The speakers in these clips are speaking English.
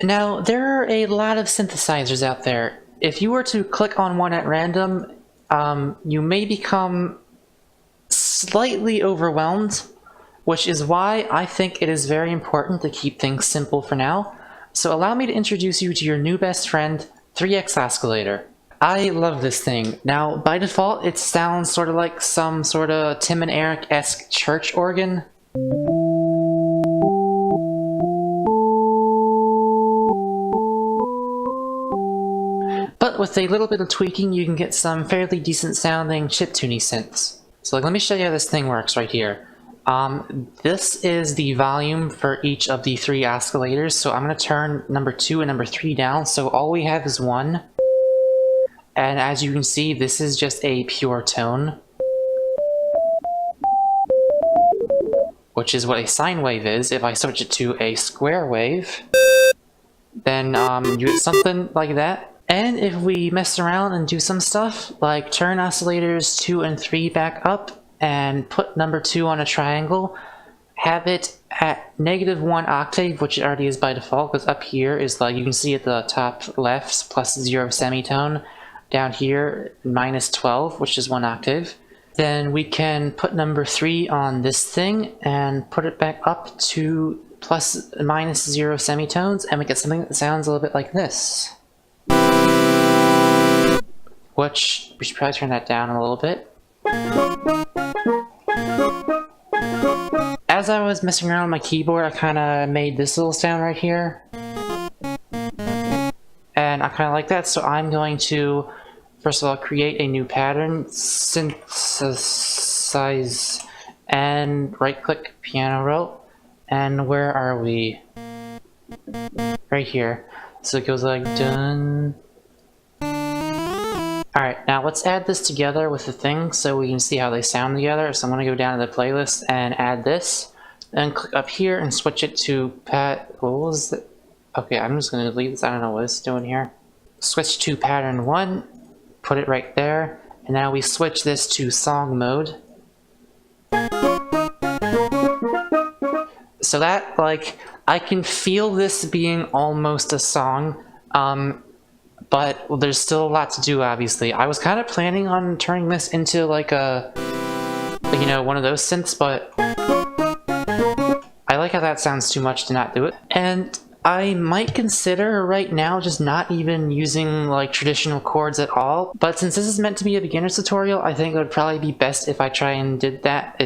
Now, there are a lot of synthesizers out there. If you were to click on one at random, you may become slightly overwhelmed, which is why I think it is very important to keep things simple for now. So allow me to introduce you to your new best friend, 3x Oscillator. I love this thing. Now, by default, it sounds sort of like some sort of Tim and Eric-esque church organ. But with a little bit of tweaking, you can get some fairly decent sounding chiptune synths. So let me show you how this thing works right here. This is the volume for each of the 3 oscillators, so I'm going to turn number 2 and number 3 down, so all we have is 1. And as you can see, this is just a pure tone, which is what a sine wave is. If I switch it to a square wave, then you get something like that. And if we mess around and do some stuff, like turn oscillators 2 and 3 back up and put number 2 on a triangle, have it at -1 octave, which it already is by default, because up here is like, you can see at the top left, +0 semitone, down here -12, which is 1 octave. Then we can put number 3 on this thing and put it back up to ±0 semitones, and we get something that sounds a little bit like this. Which, we should probably turn that down a little bit. As I was messing around with my keyboard, I kind of made this little sound right here. And I kind of like that, so I'm going to, first of all, create a new pattern, synthesize, and right-click piano roll. And where are we? Right here. So it goes like dun. Alright, now let's add this together with the thing so we can see how they sound together. So I'm going to go down to the playlist and add this. Then click up here and switch it to what was it? Okay, I'm just going to delete this. I don't know what it's doing here. Switch to pattern 1. Put it right there. And now we switch this to song mode. So that, like, I can feel this being almost a song. But there's still a lot to do, obviously. I was kind of planning on turning this into like a, you know, one of those synths, but I like how that sounds too much to not do it. And I might consider right now just not even using like traditional chords at all. But since this is meant to be a beginner's tutorial, I think it would probably be best if I try and do that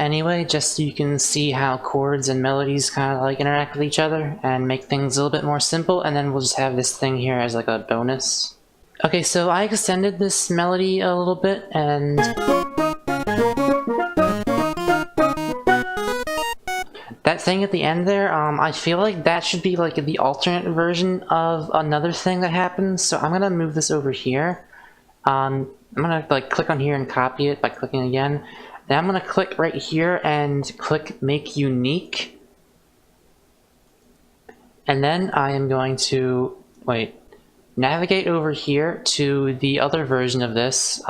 anyway, just so you can see how chords and melodies kind of like interact with each other and make things a little bit more simple. And then we'll just have this thing here as like a bonus. Okay, so I extended this melody a little bit, and that thing at the end there, I feel like that should be like the alternate version of another thing that happens. So I'm gonna move this over here. I'm gonna like click on here and copy it by clicking again. Then I'm gonna click right here and click Make Unique. And then I am going to navigate over here to the other version of this.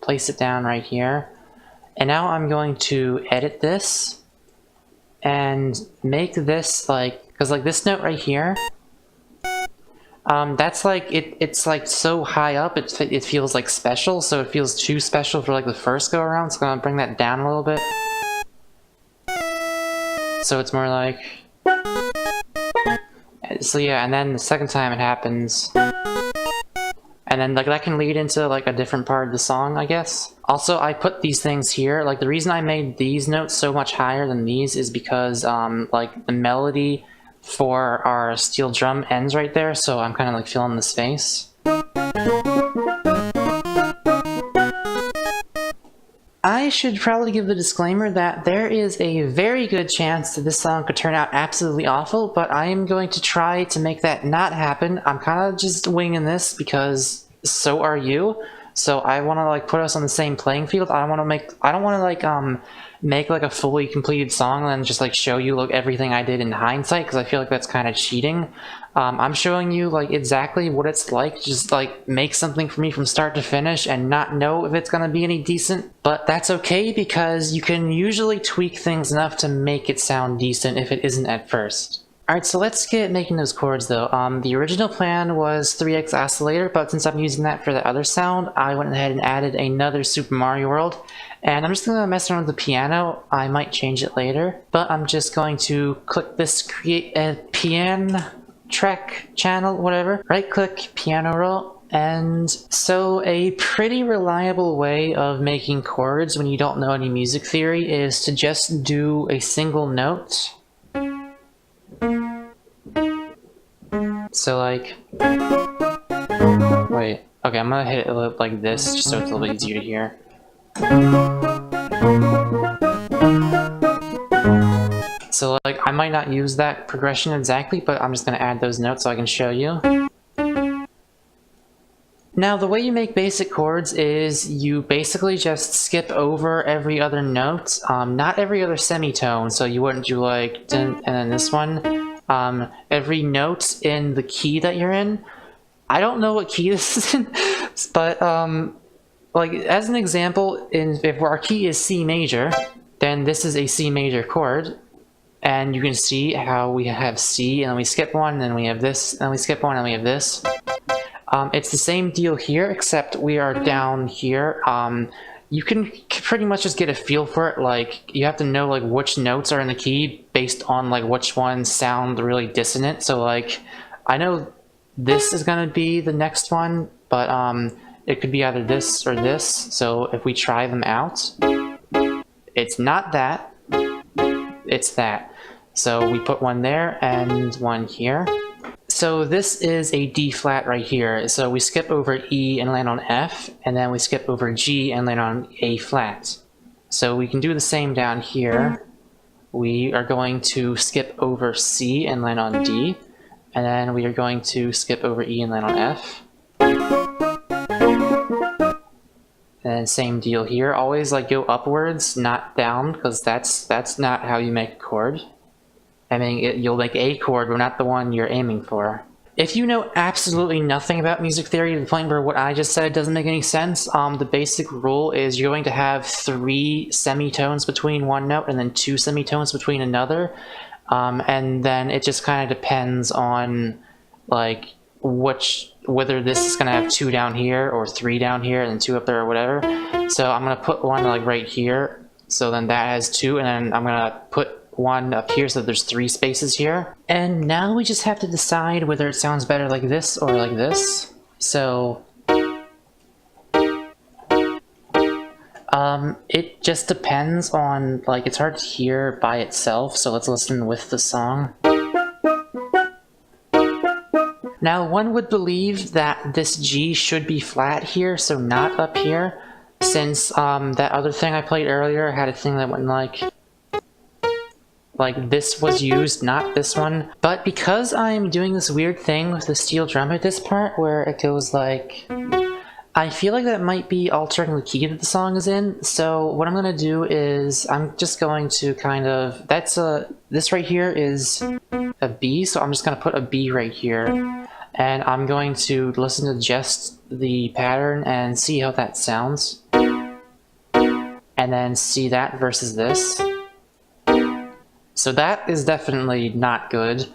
Place it down right here. And now I'm going to edit this and make this like, because like this note right here, that's like, it's like so high up, it feels like special, so it feels too special for like the first go around, so I'm gonna bring that down a little bit. So it's more like, so yeah, and then the second time it happens, and then like that can lead into like a different part of the song, I guess. Also, I put these things here, like the reason I made these notes so much higher than these is because like the melody for our steel drum ends right there, so I'm kind of like filling the space. I should probably give the disclaimer that there is a very good chance that this song could turn out absolutely awful, but I am going to try to make that not happen. I'm kind of just winging this because so are you. So I want to like put us on the same playing field. I don't want to like make like a fully completed song and then just like show you like everything I did in hindsight, because I feel like that's kind of cheating. I'm showing you like exactly what it's like, just like make something for me from start to finish and not know if it's gonna be any decent. But that's okay, because you can usually tweak things enough to make it sound decent if it isn't at first. Alright, so let's get making those chords though. The original plan was 3x oscillator, but since I'm using that for the other sound, I went ahead and added another Super Mario World. And I'm just going to mess around with the piano. I might change it later, but I'm just going to click this create a piano track channel, whatever. Right click, piano roll. And so a pretty reliable way of making chords when you don't know any music theory is to just do a single note. So like, wait, okay, I'm gonna hit it like this just so it's a little bit easier to hear. So like, I might not use that progression exactly, but I'm just gonna add those notes so I can show you. Now the way you make basic chords is you basically just skip over every other note, not every other semitone, so you wouldn't do like dun, and then this one. Every note in the key that you're in. I don't know what key this is in, but like as an example, if our key is C major, then this is a C major chord, and you can see how we have C, and then we skip one, and then we have this, and we skip one, and we have this. It's the same deal here, except we are down here. You can pretty much just get a feel for it. Like, you have to know like which notes are in the key based on like which ones sound really dissonant. So like, I know this is gonna be the next one, but it could be either this or this. So if we try them out, it's not that, it's that. So we put one there and one here. So this is a D flat right here. So we skip over E and land on F, and then we skip over G and land on A flat. So we can do the same down here. We are going to skip over C and land on D, and then we are going to skip over E and land on F. And same deal here. Always like go upwards, not down, because that's not how you make a chord. I mean, you'll make a chord, but not the one you're aiming for. If you know absolutely nothing about music theory to the point where what I just said doesn't make any sense, the basic rule is you're going to have 3 semitones between one note and then 2 semitones between another. And then it just kind of depends on like whether this is going to have 2 down here or 3 down here and then 2 up there or whatever. So I'm going to put one like right here. So then that has 2, and then I'm going to put one up here so there's 3 spaces here. And now we just have to decide whether it sounds better like this or like this. So it just depends on, like, it's hard to hear by itself, so let's listen with the song. Now one would believe that this G should be flat here, so not up here, since that other thing I played earlier had a thing that went like this was used, not this one. But because I'm doing this weird thing with the steel drum at this part where it goes like, I feel like that might be altering the key that the song is in. So what I'm gonna do is I'm just going to kind of, this right here is a B, so I'm just gonna put a B right here. And I'm going to listen to just the pattern and see how that sounds. And then see that versus this. So that is definitely not good.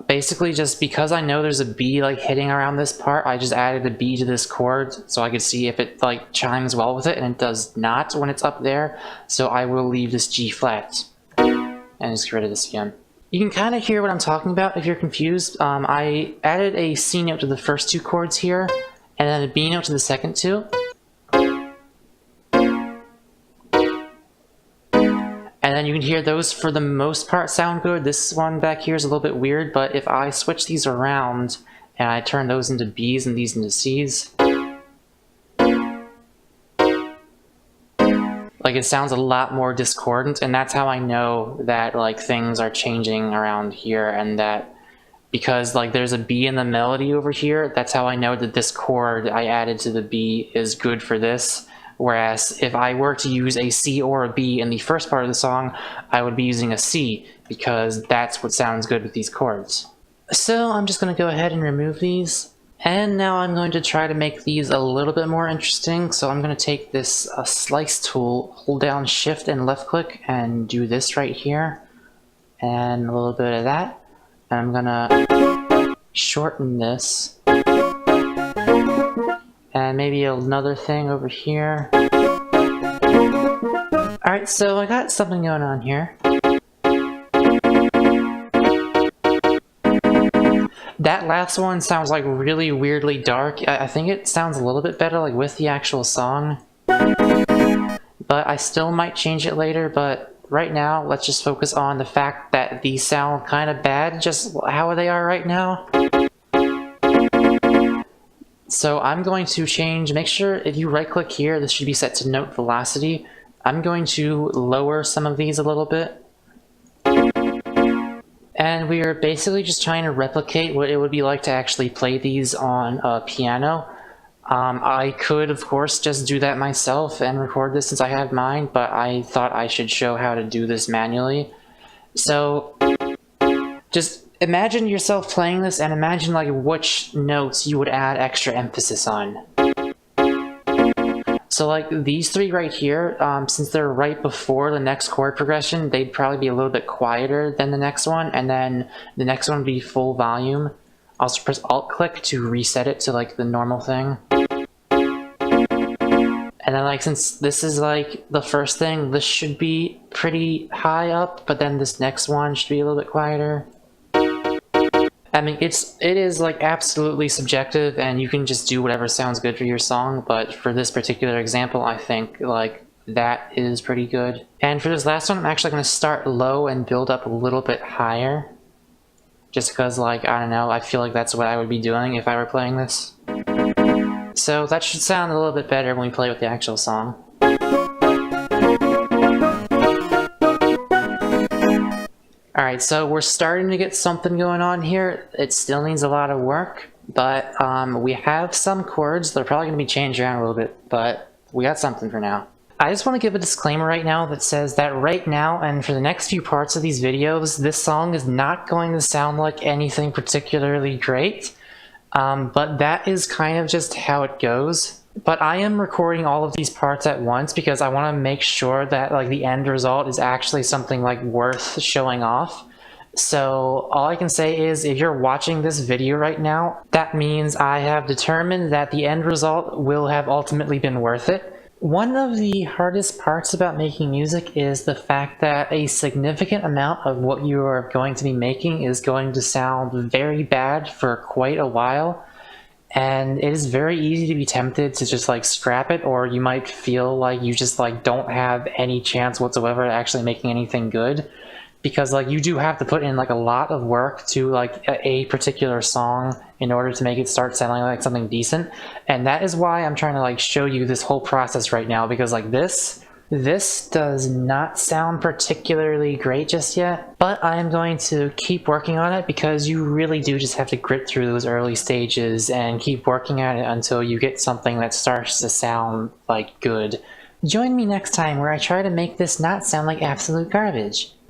Basically just because I know there's a B like hitting around this part, I just added a B to this chord so I could see if it like chimes well with it, and it does not when it's up there. So I will leave this G flat and just get rid of this again. You can kind of hear what I'm talking about if you're confused. I added a C note to the first 2 chords here, and then a B note to the second 2. And then you can hear those for the most part sound good. This one back here is a little bit weird, but if I switch these around and I turn those into Bs and these into Cs, like it sounds a lot more discordant, and that's how I know that like things are changing around here, and that because like there's a B in the melody over here, that's how I know that this chord I added to the B is good for this. Whereas if I were to use a C or a B in the first part of the song, I would be using a C, because that's what sounds good with these chords. So I'm just going to go ahead and remove these. And now I'm going to try to make these a little bit more interesting. So I'm going to take this slice tool, hold down shift and left click, and do this right here. And a little bit of that. And I'm going to shorten this. And maybe another thing over here. Alright, so I got something going on here. That last one sounds like really weirdly dark. I think it sounds a little bit better like with the actual song. But I still might change it later, but right now let's just focus on the fact that these sound kind of bad, just how they are right now. So I'm going to change, make sure if you right click here, this should be set to note velocity. I'm going to lower some of these a little bit. And we are basically just trying to replicate what it would be like to actually play these on a piano. I could, of course, just do that myself and record this since I have mine, but I thought I should show how to do this manually. So just imagine yourself playing this and imagine like which notes you would add extra emphasis on. So like these three right here, since they're right before the next chord progression, they'd probably be a little bit quieter than the next one, and then the next one would be full volume. I'll just press Alt-click to reset it to like the normal thing. And then like since this is like the first thing, this should be pretty high up, but then this next one should be a little bit quieter. I mean, it is like absolutely subjective, and you can just do whatever sounds good for your song, but for this particular example, I think like that is pretty good. And for this last one, I'm actually going to start low and build up a little bit higher. Just because, like, I don't know, I feel like that's what I would be doing if I were playing this. So that should sound a little bit better when we play with the actual song. Alright, so we're starting to get something going on here. It still needs a lot of work, but we have some chords. They're probably going to be changed around a little bit, but we got something for now. I just want to give a disclaimer right now that says that right now and for the next few parts of these videos, this song is not going to sound like anything particularly great, but that is kind of just how it goes. But I am recording all of these parts at once because I want to make sure that like the end result is actually something like worth showing off. So all I can say is if you're watching this video right now, that means I have determined that the end result will have ultimately been worth it. One of the hardest parts about making music is the fact that a significant amount of what you are going to be making is going to sound very bad for quite a while. And it is very easy to be tempted to just like scrap it, or you might feel like you just like don't have any chance whatsoever at actually making anything good. Because like you do have to put in like a lot of work to like a particular song in order to make it start sounding like something decent. And that is why I'm trying to like show you this whole process right now, because like this does not sound particularly great just yet, but I am going to keep working on it because you really do just have to grit through those early stages and keep working at it until you get something that starts to sound like good. Join me next time where I try to make this not sound like absolute garbage.